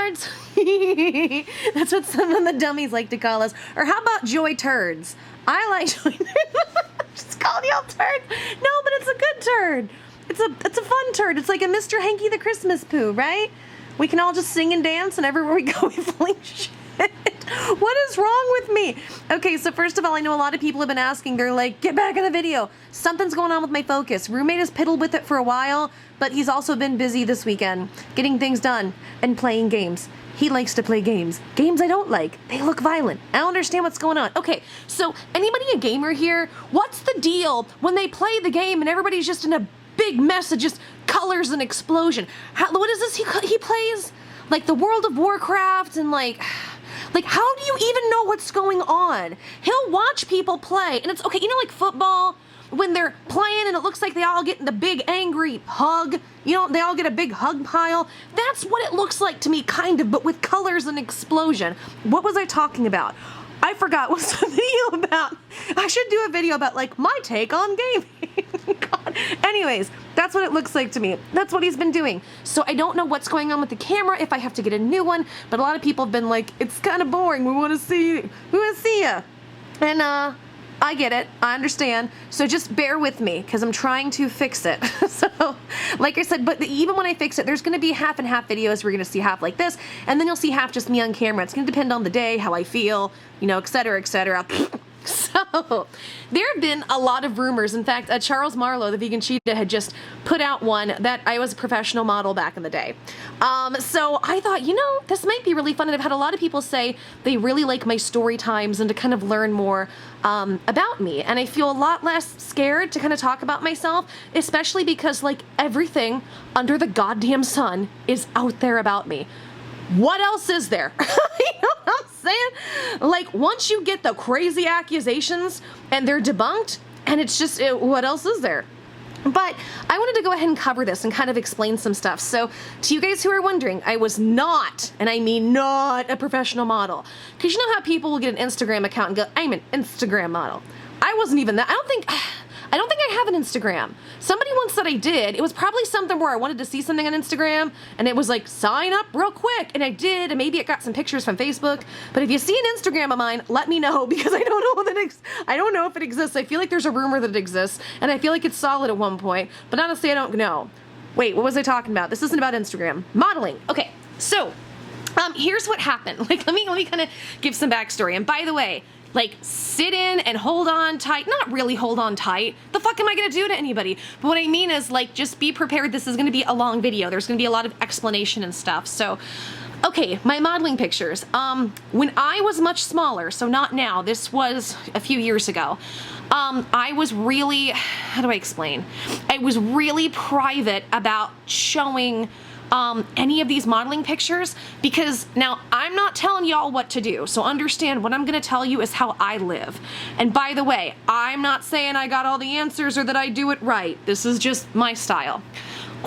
tards? That's what some of the dummies like to call us. Or how about joy turds? I like joy turds. Just calling y'all turds. No, but it's a good turd. It's a fun turd. It's like a Mr. Hanky the Christmas poo, right? We can all just sing and dance, and everywhere we go we fling shit. What is wrong with me? Okay, so first of all, I know a lot of people have been asking. They're like, get back in the video. Something's going on with my focus. Roommate has piddled with it for a while, but he's also been busy this weekend getting things done and playing games. He likes to play games. Games I don't like. They look violent. I don't understand what's going on. Okay, so anybody a gamer here? What's the deal when they play the game and everybody's just in a big mess of just colors and explosion? What is this he plays? Like the World of Warcraft and like how do you even know what's going on? He'll watch people play and it's okay, you know, like football, when they're playing and it looks like they all get in the big angry hug, you know, they all get a big hug pile. That's what it looks like to me, kind of, but with colors and explosion. What was I talking about? I forgot. What's the video about? I should do a video about like my take on gaming. God. Anyways, that's what it looks like to me. That's what he's been doing. So I don't know what's going on with the camera, if I have to get a new one, but a lot of people have been like, it's kind of boring. We want to see you. We want to see you. And I get it. I understand. So just bear with me because I'm trying to fix it. So, like I said, but even when I fix it, there's going to be half and half videos. We're going to see half like this, and then you'll see half just me on camera. It's going to depend on the day, how I feel, you know, et cetera, et cetera. So, there have been a lot of rumors. In fact, Charles Marlowe, the vegan cheetah, had just put out one that I was a professional model back in the day. So I thought, you know, this might be really fun. And I've had a lot of people say they really like my story times and to kind of learn more about me. And I feel a lot less scared to kind of talk about myself, especially because, like, everything under the goddamn sun is out there about me. What else is there? You know what I'm saying? Like, once you get the crazy accusations and they're debunked, and it's just, what else is there? But I wanted to go ahead and cover this and kind of explain some stuff. So to you guys who are wondering, I was not, and I mean not, a professional model. Because you know how people will get an Instagram account and go, I'm an Instagram model. I wasn't even that. I don't think I have an Instagram. Somebody once said I did. It was probably something where I wanted to see something on Instagram, and it was like, sign up real quick, and I did, and maybe it got some pictures from Facebook. But if you see an Instagram of mine, let me know, because I don't know I don't know if it exists. I feel like there's a rumor that it exists, and I feel like it's solid at one point, but honestly, I don't know. Wait, what was I talking about? This isn't about Instagram. Modeling. Okay, so here's what happened. Like, let me kind of give some backstory. And by the way, like, sit in and hold on tight. Not really hold on tight. The fuck am I gonna do to anybody? But what I mean is, like, just be prepared. This is gonna be a long video. There's gonna be a lot of explanation and stuff. So, okay, my modeling pictures. When I was much smaller, so not now, this was a few years ago, I was really, how do I explain? I was really private about showing any of these modeling pictures, because now I'm not telling y'all what to do, so understand what I'm gonna tell you is how I live. And by the way, I'm not saying I got all the answers or that I do it right. This is just my style.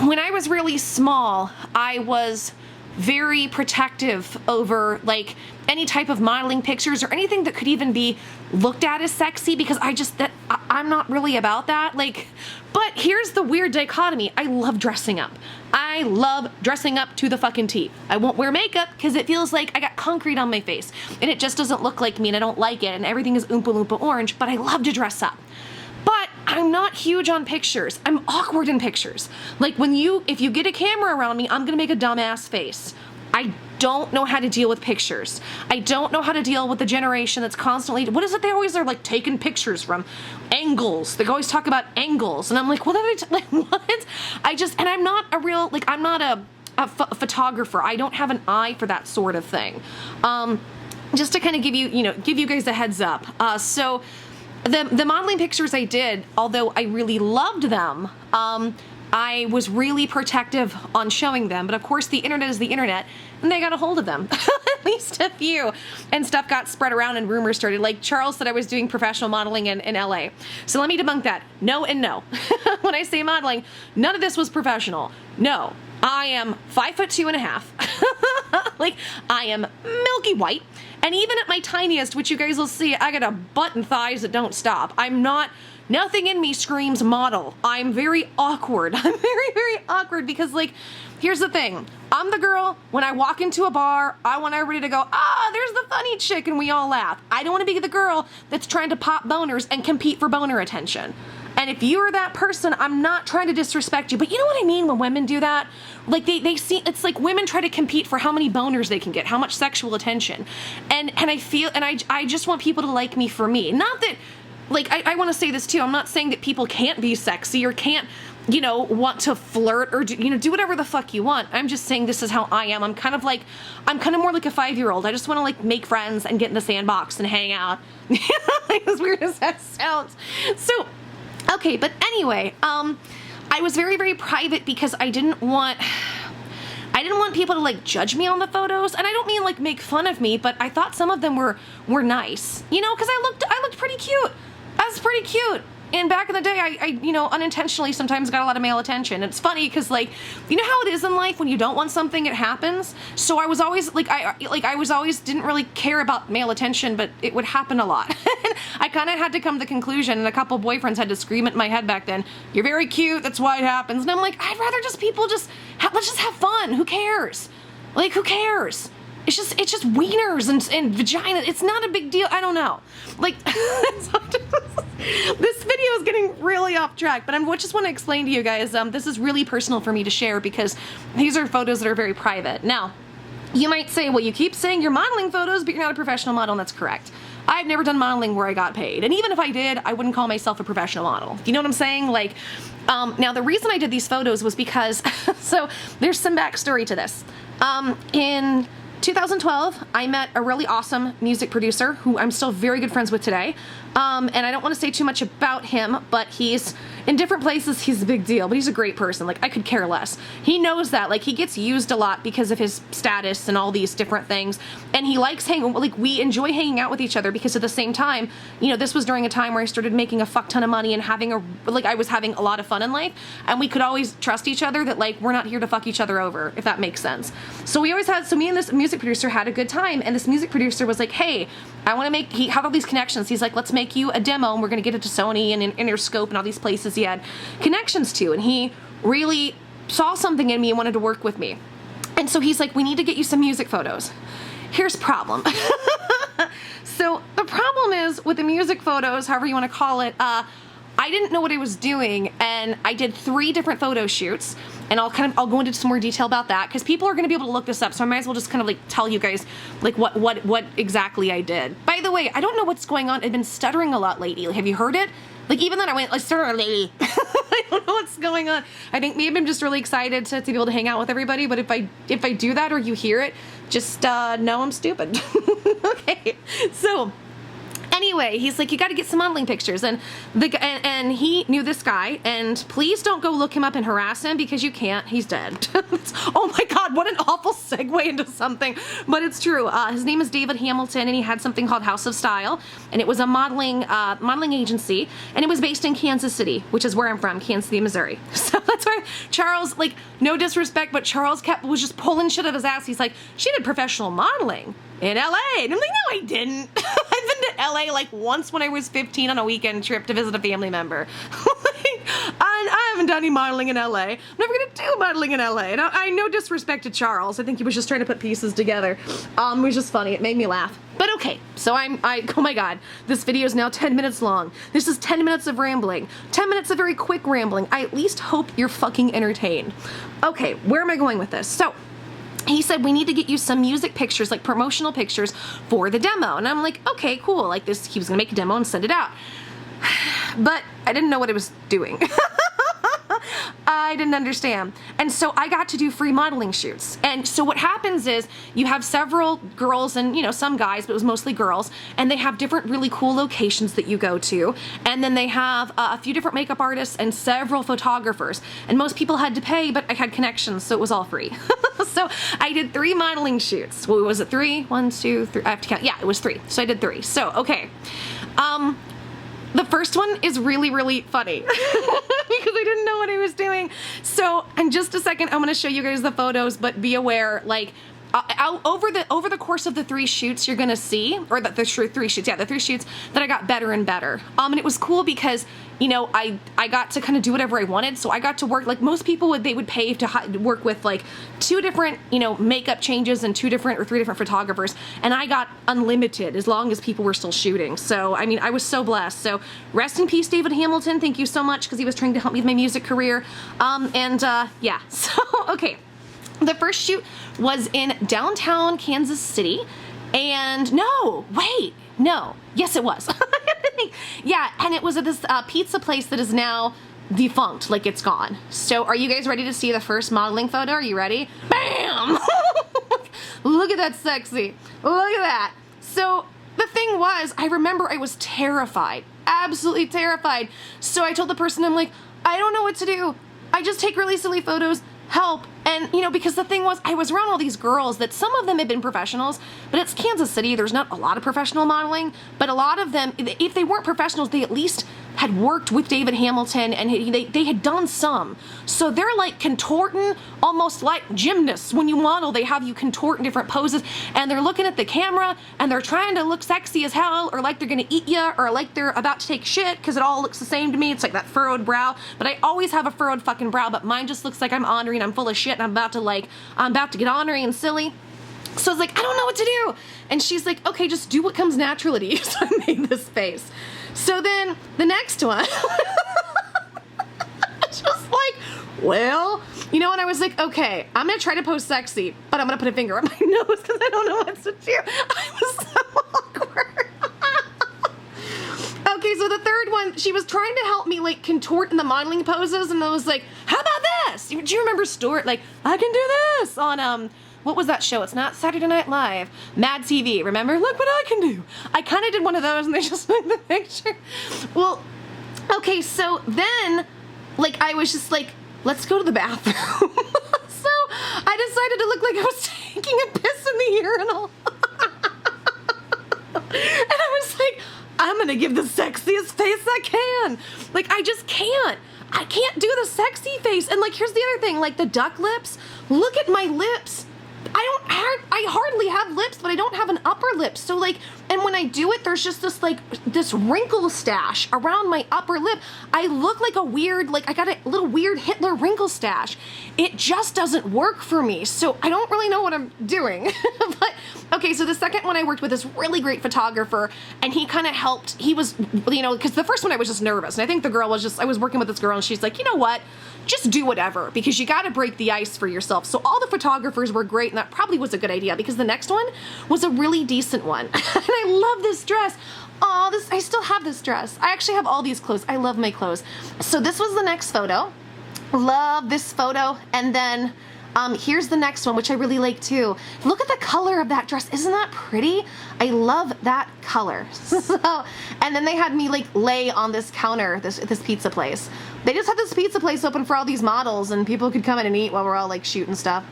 When I was really small, I was very protective over, like, any type of modeling pictures or anything that could even be looked at as sexy, because I'm not really about that. Like, but here's the weird dichotomy. I love dressing up. I love dressing up to the fucking T. I won't wear makeup because it feels like I got concrete on my face and it just doesn't look like me and I don't like it and everything is Oompa Loompa orange, but I love to dress up. But I'm not huge on pictures. I'm awkward in pictures. Like, if you get a camera around me, I'm gonna make a dumbass face. I don't know how to deal with pictures. I don't know how to deal with the generation that's constantly, what is it they always are, like, taking pictures from? Angles. They always talk about angles. And I'm like, what are they, like, what? And I'm not a real, like, I'm not a photographer. I don't have an eye for that sort of thing. Just to kind of give you guys a heads up. So the modeling pictures I did, although I really loved them, I was really protective on showing them, but of course the internet is the internet, and they got a hold of them, at least a few, and stuff got spread around and rumors started. Like, Charles said I was doing professional modeling in LA. So let me debunk that. No and no. When I say modeling, none of this was professional. No, I am 5'2.5". Like, I am milky white, and even at my tiniest, which you guys will see, I got a butt and thighs that don't stop. I'm not Nothing in me screams model. I'm very awkward. I'm very, very awkward because, like, here's the thing. I'm the girl, when I walk into a bar, I want everybody to go, ah, there's the funny chick, and we all laugh. I don't want to be the girl that's trying to pop boners and compete for boner attention. And if you're that person, I'm not trying to disrespect you, but you know what I mean when women do that? Like, they see, it's like women try to compete for how many boners they can get, how much sexual attention. And I feel, and I just want people to like me for me. Not that, like, I want to say this too, I'm not saying that people can't be sexy or can't, you know, want to flirt or do, you know, do whatever the fuck you want. I'm just saying this is how I am. I'm kind of more like a 5-year-old. I just want to, like, make friends and get in the sandbox and hang out. Like, as weird as that sounds. So, okay, but anyway, I was very, very private because I didn't want people to, like, judge me on the photos, and I don't mean, like, make fun of me, but I thought some of them were nice, you know, because I looked pretty cute. I was pretty cute. And back in the day, I you know, unintentionally sometimes got a lot of male attention. It's funny because, like, you know how it is in life when you don't want something, it happens. So I was always like, I was always didn't really care about male attention, but it would happen a lot. I kind of had to come to the conclusion, and a couple boyfriends had to scream at my head back then, "You're very cute. That's why it happens." And I'm like, I'd rather just people let's just have fun. Who cares? Like, who cares? It's just wieners and vagina. It's not a big deal. I don't know. Like, this video is getting really off track, but I just want to explain to you guys, this is really personal for me to share because these are photos that are very private. Now, you might say, well, you keep saying you're modeling photos, but you're not a professional model, and that's correct. I've never done modeling where I got paid. And even if I did, I wouldn't call myself a professional model. You know what I'm saying? Like, now the reason I did these photos was because, so there's some backstory to this. In 2012, I met a really awesome music producer who I'm still very good friends with today. And I don't want to say too much about him, but he's in different places, he's a big deal, but he's a great person. Like, I could care less. He knows that. Like, he gets used a lot because of his status and all these different things. And he likes hanging, like, we enjoy hanging out with each other because at the same time, you know, this was during a time where I started making a fuck ton of money and I was having a lot of fun in life. And we could always trust each other that, like, we're not here to fuck each other over, if that makes sense. So me and this music producer had a good time. And this music producer was like, hey, I want to he had all these connections. He's like, let's make you a demo and we're going to get it to Sony and Interscope and all these places he had connections to. And he really saw something in me and wanted to work with me. And so he's like, we need to get you some music photos. Here's problem. So the problem is with the music photos, however you want to call it, I didn't know what I was doing, and I did 3 different photo shoots, and I'll go into some more detail about that because people are going to be able to look this up, so I might as well just kind of like tell you guys like what exactly I did. By the way, I don't know what's going on. I've been stuttering a lot lately. Have you heard it? Like, even then I went, let's start lady. I don't know what's going on. I think maybe I'm just really excited to be able to hang out with everybody, but if I do that or you hear it, just know I'm stupid. Okay, so anyway, he's like, you got to get some modeling pictures, and he knew this guy, and please don't go look him up and harass him because you can't. He's dead. Oh my God, what an awful segue into something, but it's true. His name is David Hamilton, and he had something called House of Style, and it was a modeling agency, and it was based in Kansas City, which is where I'm from, Kansas City, Missouri. So that's why Charles, like, no disrespect, but Charles was just pulling shit out of his ass. He's like, she did professional modeling in LA. And I'm like, no, I didn't. I've been to LA like once when I was 15 on a weekend trip to visit a family member. I haven't done any modeling in LA. I'm never gonna do modeling in LA. And I no disrespect to Charles. I think he was just trying to put pieces together. It was just funny. It made me laugh. But okay, so oh my God, this video is now 10 minutes long. This is 10 minutes of rambling. 10 minutes of very quick rambling. I at least hope you're fucking entertained. Okay, where am I going with this? So, he said, we need to get you some music pictures, like promotional pictures for the demo. And I'm like, okay, cool. Like this, he was gonna make a demo and send it out. But I didn't know what I was doing. I didn't understand. And so I got to do free modeling shoots. And so what happens is you have several girls and, you know, some guys, but it was mostly girls, and they have different really cool locations that you go to. And then they have a few different makeup artists and several photographers. And most people had to pay, but I had connections, so it was all free. So I did 3 modeling shoots. Well, was it 3? 1, 2, 3. I have to count. Yeah, it was 3. So I did 3. So, okay. The first one is really, really funny because I didn't know what I was doing. So in just a second, I'm going to show you guys the photos, but be aware, like, over the course of the 3 shoots, you're gonna see, or the 3 shoots, yeah, the 3 shoots, that I got better and better. And it was cool because, you know, I got to kind of do whatever I wanted. So I got to work, like most people would, they would pay to work with like 2 different, you know, makeup changes and 2 different or 3 different photographers. And I got unlimited as long as people were still shooting. So, I mean, I was so blessed. So rest in peace, David Hamilton. Thank you so much, because he was trying to help me with my music career. Yeah, so, okay. The first shoot was in downtown Kansas City, and yes it was. Yeah, and it was at this pizza place that is now defunct, like it's gone. So are you guys ready to see the first modeling photo? Are you ready? Bam! Look at that sexy. Look at that. So the thing was, I remember I was terrified, absolutely terrified. So I told the person, I'm like, I don't know what to do. I just take really silly photos. Help. And, you know, because the thing was, I was around all these girls that some of them had been professionals, but it's Kansas City. There's not a lot of professional modeling, but a lot of them, if they weren't professionals, they at least had worked with David Hamilton, and they had done some. So they're like contorting, almost like gymnasts. When you model, they have you contort in different poses, and they're looking at the camera, and they're trying to look sexy as hell, or like they're gonna eat you, or like they're about to take shit, because it all looks the same to me. It's like that furrowed brow, but I always have a furrowed fucking brow, but mine just looks like I'm ornery and I'm full of shit, and I'm about to get ornery and silly. So I was like, I don't know what to do. And she's like, okay, just do what comes naturally to you. So I made this face. So then the next one, just like, well, you know, and I was like, okay, I'm gonna try to pose sexy, but I'm gonna put a finger on my nose because I don't know what to do. I was so awkward. Okay, so the third one, she was trying to help me like contort in the modeling poses, and I was like, how about this? Do you remember Stuart? Like, I can do this on, what was that show? It's not Saturday Night Live. Mad TV, remember? Look what I can do. I kind of did one of those, and they just took the picture. Well, okay, so then, like, I was just like, let's go to the bathroom. So I decided to look like I was taking a piss in the urinal. And I was like, I'm gonna give the sexiest face I can. Like, I just can't. I can't do the sexy face. And like, here's the other thing, like the duck lips. Look at my lips. I hardly have lips, but I don't have an upper lip. So like, and when I do it, there's just this wrinkle stash around my upper lip. I look like a weird, like I got a little weird Hitler wrinkle stash. It just doesn't work for me. So I don't really know what I'm doing. But okay, so the second one I worked with this really great photographer, and he kind of helped. He was, you know, because the first one I was just nervous. And I think the girl was just, I was working with this girl, and she's like, you know what? Just do whatever, because you got to break the ice for yourself. So all the photographers were great, and that probably was a good idea, because the next one was a really decent one. And I love this dress. Oh, I still have this dress. I actually have all these clothes. I love my clothes. So this was the next photo. Love this photo. And then here's the next one, which I really like too. Look at the color of that dress. Isn't that pretty? I love that color. So, and then they had me like lay on this counter, this pizza place. They just had this pizza place open for all these models, and people could come in and eat while we're all like shooting stuff.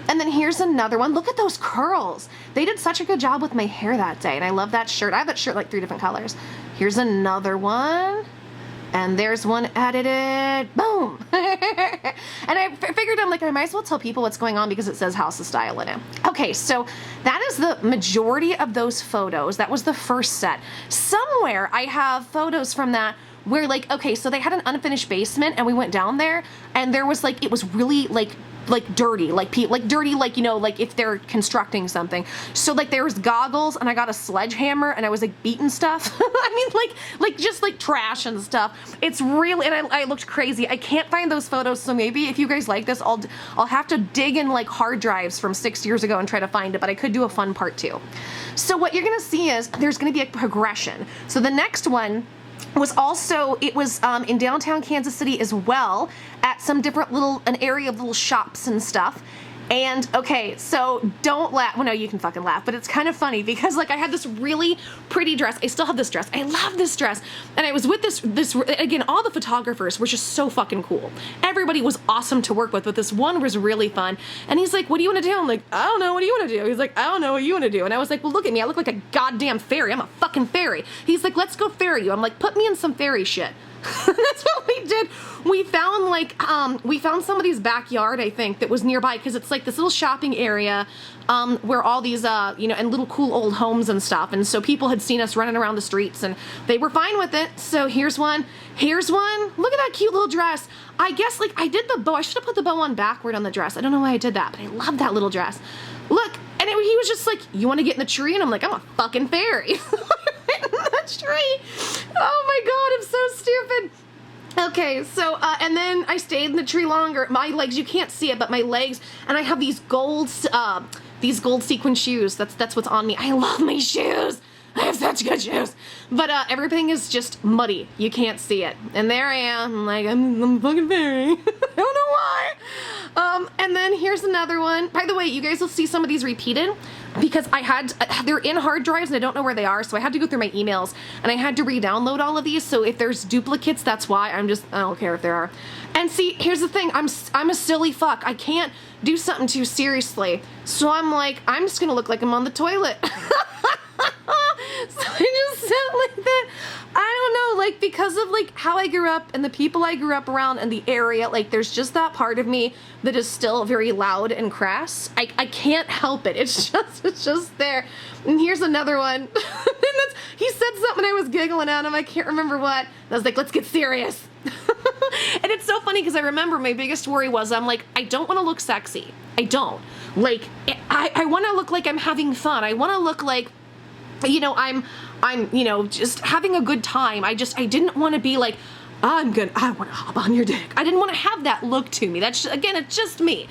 And then here's another one. Look at those curls. They did such a good job with my hair that day, and I love that shirt. I have that shirt like 3 different colors. Here's another one. And there's one edited. Boom. And I figured, I'm like, I might as well tell people what's going on because it says House of Style in it. Okay, so that is the majority of those photos. That was the first set. Somewhere I have photos from that where like, okay, so they had an unfinished basement, and we went down there, and there was like, it was really like dirty, like dirty, like, you know, like if they're constructing something. So like there was goggles, and I got a sledgehammer, and I was like beating stuff. I mean, like just like trash and stuff. It's really, and I looked crazy. I can't find those photos, so maybe if you guys like this, I'll have to dig in like hard drives from 6 years ago and try to find it, but I could do a fun part 2. So what you're gonna see is there's gonna be a progression. So the next one was also, it was in downtown Kansas City as well, at some different an area of little shops and stuff. And okay, so don't laugh. Well, no, you can fucking laugh, but it's kind of funny because like I had this really pretty dress. I still have this dress. I love this dress. And I was with this again, all the photographers were just so fucking cool. Everybody was awesome to work with, but this one was really fun. And he's like, what do you want to do? I'm like, I don't know. What do you want to do? He's like, I don't know what you want to do. And I was like, well, look at me. I look like a goddamn fairy. I'm a fucking fairy. He's like, let's go fairy you. I'm like, put me in some fairy shit. That's what we did. We found somebody's backyard, I think, that was nearby, because it's like this little shopping area where all these, and little cool old homes and stuff. And so people had seen us running around the streets and they were fine with it. So here's one. Look at that cute little dress. I guess, like, I did the bow. I should have put the bow on backward on the dress. I don't know why I did that, but I love that little dress. Look, and he was just like, you want to get in the tree? And I'm like, I'm a fucking fairy. In the tree. Oh my God, I'm so stupid. Okay, so, and then I stayed in the tree longer. My legs, you can't see it, but my legs, and I have these gold sequin shoes. That's what's on me. I love my shoes. I have such good shoes. But everything is just muddy. You can't see it. And there I am. I'm like, I'm a fucking fairy. I don't know why. And then here's another one. By the way, you guys will see some of these repeated because they're in hard drives and I don't know where they are. So I had to go through my emails and I had to re-download all of these. So if there's duplicates, that's why. I don't care if there are. And see, here's the thing. I'm a silly fuck. I can't do something too seriously. So I'm like, I'm just going to look like I'm on the toilet. So I just sat like that. I don't know, like, because of, like, how I grew up and the people I grew up around and the area, like, there's just that part of me that is still very loud and crass. I can't help it. It's just there. And here's another one. And he said something, I was giggling at him. I can't remember what. And I was like, let's get serious. And it's so funny because I remember my biggest worry was, I'm like, I don't want to look sexy. I don't. Like, I want to look like I'm having fun. I want to look like, I'm just having a good time. I didn't want to be like, I want to hop on your dick. I didn't want to have that look to me. That's just, again, it's just me.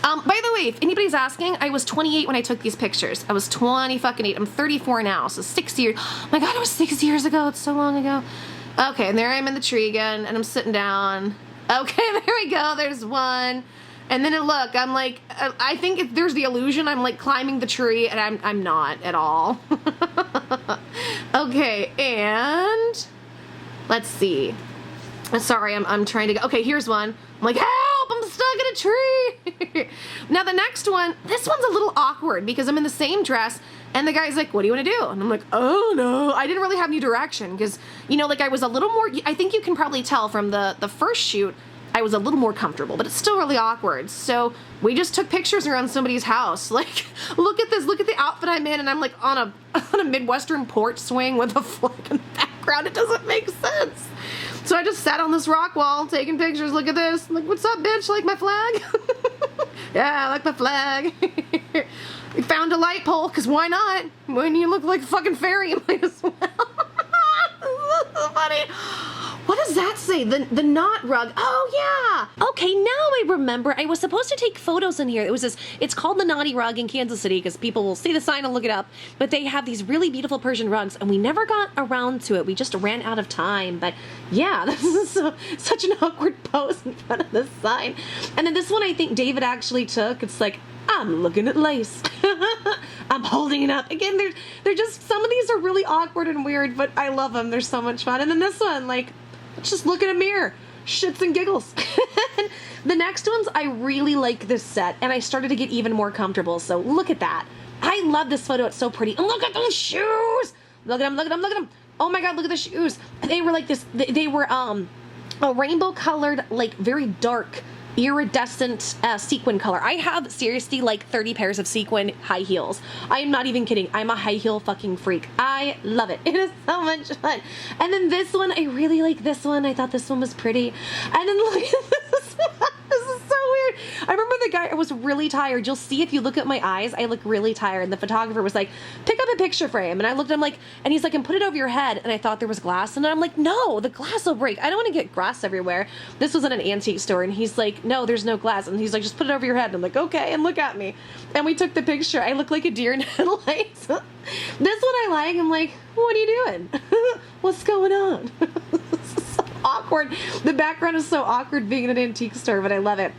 By the way, if anybody's asking, I was 28 when I took these pictures. I was 20 fucking 8. I'm 34 now, so 6 years. Oh my God, it was 6 years ago. It's so long ago. Okay, and there I am in the tree again, and I'm sitting down. Okay, there we go. There's one. And then look, I'm like, I think there's the illusion I'm like climbing the tree, and I'm not at all. Okay, and let's see. Sorry, I'm trying to go. Okay, here's one. I'm like, help! I'm stuck in a tree. Now the next one, this one's a little awkward because I'm in the same dress, and the guy's like, what do you want to do? And I'm like, oh no, I didn't really have any direction because, like I was a little more. I think you can probably tell from the first shoot. I was a little more comfortable, but it's still really awkward. So we just took pictures around somebody's house. Like, look at this, look at the outfit I'm in, and I'm like on a Midwestern porch swing with a flag in the background. It doesn't make sense. So I just sat on this rock wall taking pictures. Look at this. I'm like, what's up, bitch? Like my flag? Yeah, I like my flag. We found a light pole, because why not? When you look like a fucking fairy, you might as well. This is funny. What does that say? The knot rug. Oh, yeah. Okay, now I remember. I was supposed to take photos in here. It's called the Naughty Rug in Kansas City because people will see the sign and look it up. But they have these really beautiful Persian rugs, and we never got around to it. We just ran out of time. But yeah, this is such an awkward pose in front of this sign. And then this one I think David actually took. It's like, I'm looking at lace. I'm holding it up. Again, they're just, some of these are really awkward and weird, but I love them. They're so much fun. And then this one, like, let's just look in a mirror. Shits and giggles. The next ones, I really like this set, and I started to get even more comfortable. So look at that. I love this photo. It's so pretty. And look at those shoes. Look at them, look at them, look at them. Oh my God, look at the shoes. They were like this, they were a rainbow colored, like very dark, iridescent sequin color. I have seriously like 30 pairs of sequin high heels. I am not even kidding. I'm a high heel fucking freak. I love it. It is so much fun. And then this one, I really like this one. I thought this one was pretty. And then look at this one. This is so weird. I remember the guy, I was really tired. You'll see if you look at my eyes, I look really tired. And the photographer was like, pick up a picture frame. And I looked at him like, and he's like, and put it over your head. And I thought there was glass. And I'm like, no, the glass will break. I don't want to get glass everywhere. This was at an antique store. And he's like, no, there's no glass. And he's like, just put it over your head. And I'm like, okay. And look at me. And we took the picture. I look like a deer in headlights. This one I like. I'm like, what are you doing? What's going on? This is so awkward. The background is so awkward being in an antique store, but I love it.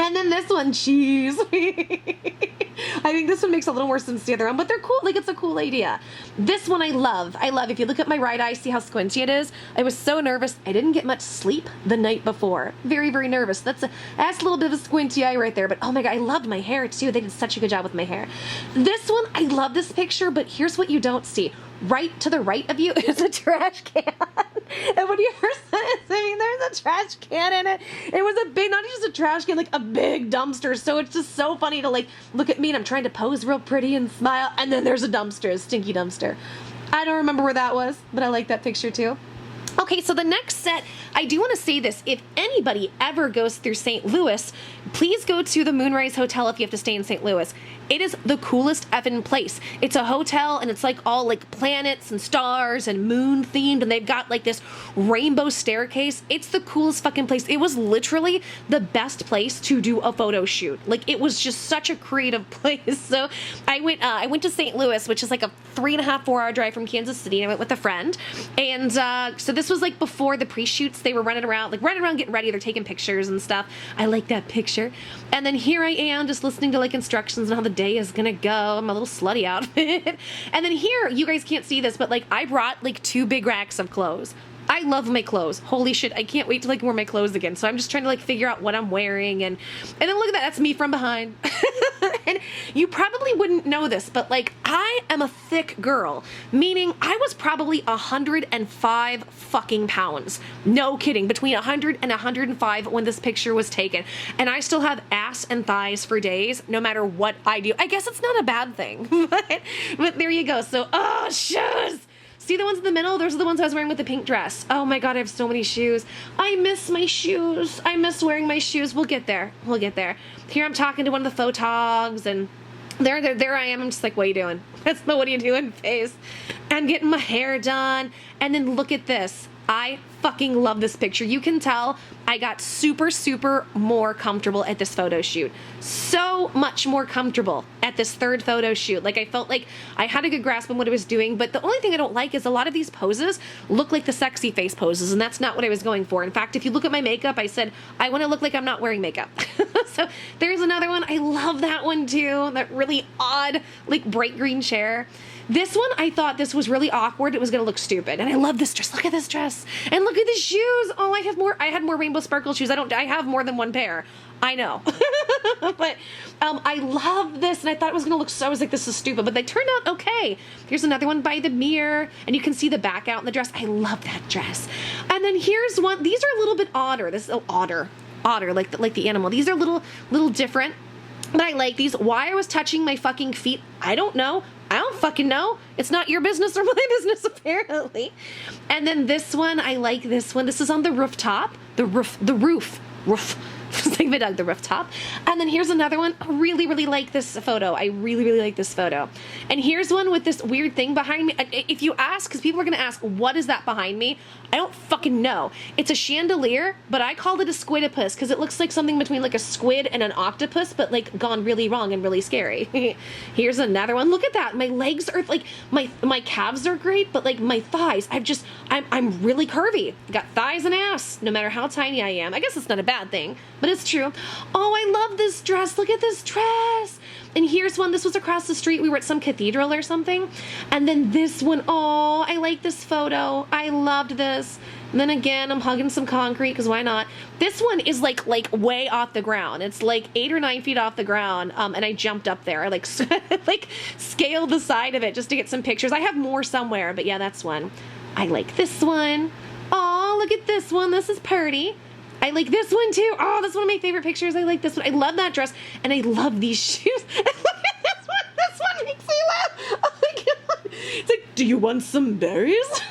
And then this one, cheese. I think this one makes a little more sense to the other one, but they're cool. Like, it's a cool idea. This one I love. I love. If you look at my right eye, see how squinty it is? I was so nervous. I didn't get much sleep the night before. Very, very nervous. That's a little bit of a squinty eye right there, but oh my God, I loved my hair too. They did such a good job with my hair. This one, I love this picture, but here's what you don't see. right to the right of you is a trash can. And when you first said it to me, there's a trash can in it. It was a big, not just a trash can, like a big dumpster. So it's just so funny to like look at me and I'm trying to pose real pretty and smile. And then there's a dumpster, a stinky dumpster. I don't remember where that was, but I like that picture too. Okay, so the next set, I do want to say this. If anybody ever goes through St. Louis, please go to the Moonrise Hotel if you have to stay in St. Louis. It is the coolest effing place. It's a hotel and it's like all like planets and stars and moon themed, and they've got like this rainbow staircase. It's the coolest fucking place. It was literally the best place to do a photo shoot. Like it was just such a creative place. So I went to St. Louis, which is like a 3.5, 4-hour drive from Kansas City. And I went with a friend. And so this was like before the pre-shoots. They were running around getting ready. They're taking pictures and stuff. I like that picture. And then here I am just listening to like instructions on how the day is gonna go. I'm a little slutty outfit. And then here, you guys can't see this, but like I brought like 2 big racks of clothes. I love my clothes. Holy shit, I can't wait to like wear my clothes again. So I'm just trying to like figure out what I'm wearing, and then look at that, that's me from behind. And you probably wouldn't know this, but like I am a thick girl, meaning I was probably 105 fucking pounds. No kidding, between 100 and 105 when this picture was taken. And I still have ass and thighs for days, no matter what I do. I guess it's not a bad thing, but there you go. So, oh, shoes. See the ones in the middle? Those are the ones I was wearing with the pink dress. Oh my God, I have so many shoes. I miss my shoes. I miss wearing my shoes. We'll get there. We'll get there. Here I'm talking to one of the photogs, and there I am. I'm just like, what are you doing? That's the what are you doing face. I'm getting my hair done. And then look at this. I fucking love this picture. You can tell I got super, super more comfortable at this photo shoot. So much more comfortable at this third photo shoot. Like I felt like I had a good grasp on what I was doing, but the only thing I don't like is a lot of these poses look like the sexy face poses, and that's not what I was going for. In fact, if you look at my makeup, I said, I want to look like I'm not wearing makeup. So there's another one. I love that one too. That really odd, like bright green chair. This one, I thought this was really awkward. It was going to look stupid. And I love this dress. Look at this dress. And look at the shoes. Oh, I had more rainbow sparkle shoes. I have more than one pair. I know. But I love this. And I thought it was going to look, so I was like, this is stupid. But they turned out okay. Here's another one by the mirror. And you can see the back out in the dress. I love that dress. And then here's one. These are a little bit odder. This is otter, like the animal. These are little different. But I like these. Why I was touching my fucking feet, I don't know. I don't fucking know. It's not your business or my business, apparently. And then this one, I like this one. This is on the rooftop. The roof. Just like my dog, the rooftop. And then here's another one. I really, really like this photo. I really, really like this photo. And here's one with this weird thing behind me. If you ask, because people are going to ask, what is that behind me? I don't fucking know. It's a chandelier, but I called it a squidopus because it looks like something between like a squid and an octopus, but like gone really wrong and really scary. Here's another one. Look at that. My legs are like, my calves are great, but like my thighs, I'm really curvy. I got thighs and ass, no matter how tiny I am. I guess it's not a bad thing, but it's true. Oh, I love this dress. Look at this dress. And here's one. This was across the street. We were at some cathedral or something. And then this one. Oh, I like this photo. I loved this. And then again, I'm hugging some concrete because why not? This one is like way off the ground. It's like 8 or 9 feet off the ground. And I jumped up there. I like scaled the side of it just to get some pictures. I have more somewhere, but yeah, that's one. I like this one. Oh, look at this one. This is pretty. I like this one too. Oh, that's one of my favorite pictures. I like this one. I love that dress. And I love these shoes. And look at this one. This one makes me laugh. Oh my God. It's like, do you want some berries?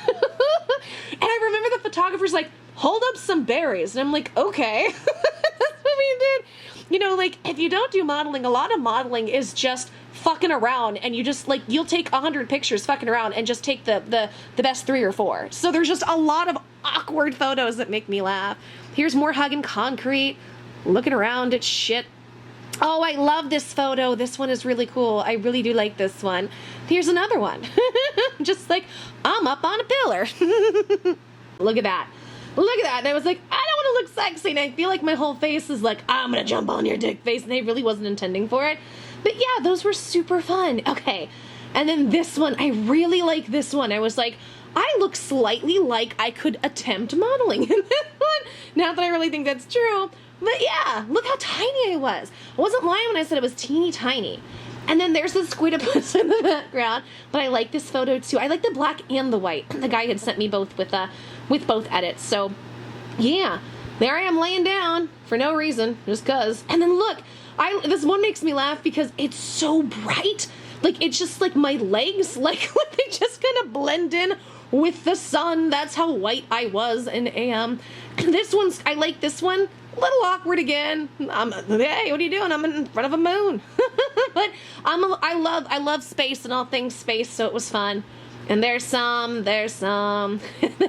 And I remember the photographer's like, hold up some berries. And I'm like, okay. That's what we did. You know, like, if you don't do modeling, a lot of modeling is just fucking around, and you just like, you'll take 100 pictures fucking around and just take the best 3 or 4. So there's just a lot of awkward photos that make me laugh. Here's more hugging concrete, looking around at shit. Oh, I love this photo. This one is really cool. I really do like this one. Here's another one. Just like, I'm up on a pillar. Look at that. Look at that. And I was like, I don't want to look sexy. And I feel like my whole face is like, I'm going to jump on your dick face. And I really wasn't intending for it. But yeah, those were super fun. Okay. And then this one, I really like this one. I was like, I look slightly like I could attempt modeling in this one. Not that I really think that's true. But yeah, look how tiny I was. I wasn't lying when I said it was teeny tiny. And then there's the squidopus in the background. But I like this photo too. I like the black and the white. The guy had sent me both with both edits. So yeah, there I am laying down for no reason, just cause. And then look, this one makes me laugh because it's so bright. Like, it's just like my legs, like they just kind of blend in with the sun. That's how white I was and am. This one's, I like this one. A little awkward again. Hey, what are you doing? I'm in front of a moon. But I love space and all things space, so it was fun. And there's some. This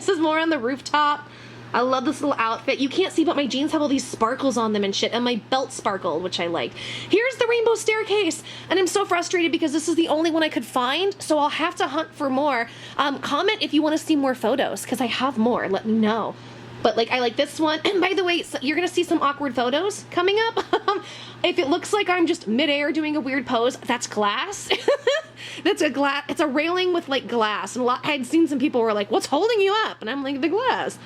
is more on the rooftop. I love this little outfit. You can't see, but my jeans have all these sparkles on them and shit, and my belt sparkled, which I like. Here's the rainbow staircase, and I'm so frustrated because this is the only one I could find, so I'll have to hunt for more. Comment if you want to see more photos, because I have more. Let me know. But, like, I like this one. And by the way, so you're going to see some awkward photos coming up. If it looks like I'm just midair doing a weird pose, that's glass. That's a glass. It's a railing with, like, glass. And I had seen some people who were like, what's holding you up? And I'm like, the glass.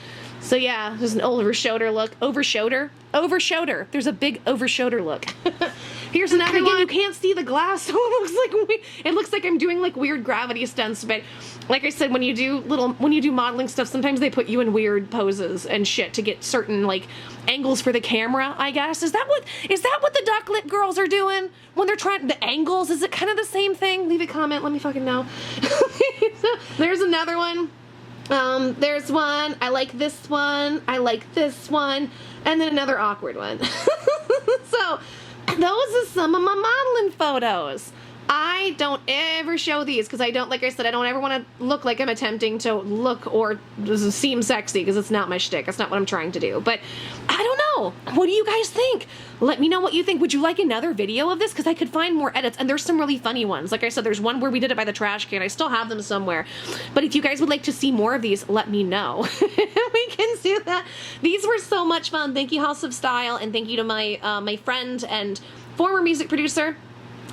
So yeah, there's an over-shoulder look. Over-shoulder? Over-shoulder. There's a big over-shoulder look. Here's another one. You can't see the glass, so it looks like I'm doing like weird gravity stunts. But like I said, when you do modeling stuff, sometimes they put you in weird poses and shit to get certain like angles for the camera, I guess. Is that what the duck lip girls are doing when they're trying the angles? Is it kind of the same thing? Leave a comment. Let me fucking know. There's another one. There's one. I like this one. I like this one. And then another awkward one. So, those are some of my modeling photos. I don't ever show these because I don't, like I said, I don't ever want to look like I'm attempting to look or seem sexy because it's not my shtick. That's not what I'm trying to do. But I don't know. What do you guys think? Let me know what you think. Would you like another video of this? Because I could find more edits, and there's some really funny ones. Like I said, there's one where we did it by the trash can. I still have them somewhere. But if you guys would like to see more of these, let me know. We can do that. These were so much fun. Thank you, House of Style, and thank you to my my friend and former music producer.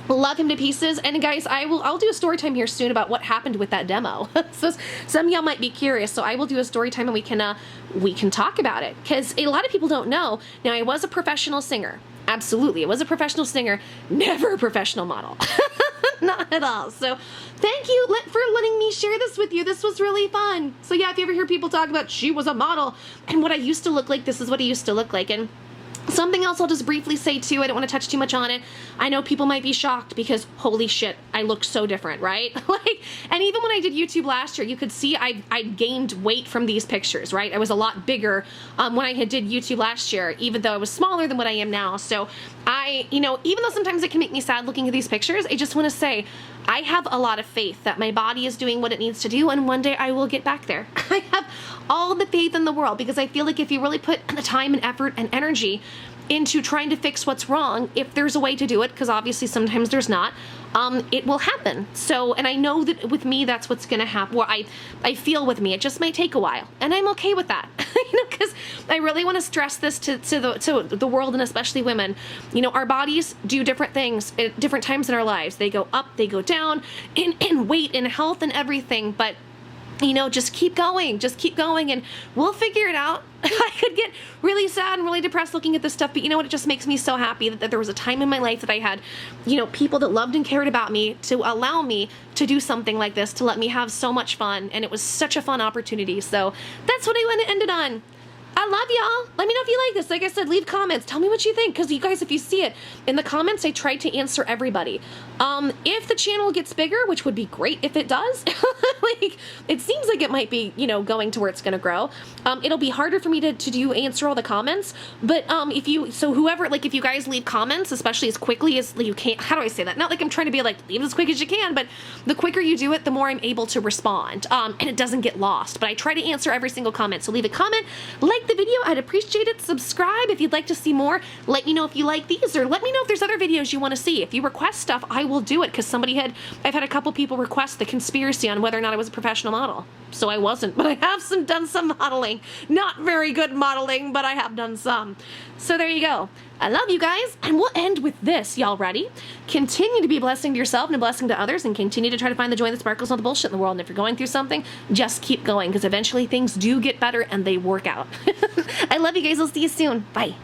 Love him to pieces. And guys, I'll do a story time here soon about what happened with that demo. So some of y'all might be curious, so I will do a story time and we can talk about it, because a lot of people don't know. Now, I was a professional singer. Absolutely, I was a professional singer, never a professional model. Not at all. So thank you for letting me share this with you. This was really fun. So yeah, if you ever hear people talk about she was a model and what I used to look like, this is what I used to look like. And something else I'll just briefly say too, I don't want to touch too much on it. I know people might be shocked because holy shit, I look so different, right? Like, and even when I did YouTube last year, you could see I gained weight from these pictures, right? I was a lot bigger when I did YouTube last year, even though I was smaller than what I am now. So even though sometimes it can make me sad looking at these pictures, I just want to say I have a lot of faith that my body is doing what it needs to do, and one day I will get back there. I have all the faith in the world, because I feel like if you really put the time and effort and energy into trying to fix what's wrong, if there's a way to do it, because obviously sometimes there's not, it will happen. So, and I know that with me, that's what's going to happen. Well, I feel with me, it just might take a while, and I'm okay with that. Because I really want to stress this to the world, and especially women. Our bodies do different things at different times in our lives. They go up, they go down in weight, in health, and everything. But just keep going, and we'll figure it out. I could get really sad and really depressed looking at this stuff, but you know what? It just makes me so happy that there was a time in my life that I had, people that loved and cared about me to allow me to do something like this, to let me have so much fun, and it was such a fun opportunity. So that's what I want to end it on. I love y'all. Let me know if you like this. Like I said, leave comments. Tell me what you think, because you guys, if you see it in the comments, I try to answer everybody. If the channel gets bigger, which would be great if it does, like, it seems like it might be, going to where it's going to grow. It'll be harder for me to answer all the comments, but if you guys leave comments, especially as quickly as you can, how do I say that? Not like I'm trying to be like, leave as quick as you can, but the quicker you do it, the more I'm able to respond, and it doesn't get lost. But I try to answer every single comment, so leave a comment, like the video, I'd appreciate it. Subscribe if you'd like to see more. Let me know if you like these, or let me know if there's other videos you want to see. If you request stuff, I will do it, because I've had a couple people request the conspiracy on whether or not I was a professional model. So I wasn't, but I have done some modeling. Not very good modeling, but I have done some. So there you go. I love you guys, and we'll end with this. Y'all ready? Continue to be a blessing to yourself and a blessing to others, and continue to try to find the joy and the sparkles and all the bullshit in the world. And if you're going through something, just keep going, because eventually things do get better and they work out. I love you guys. I'll see you soon. Bye.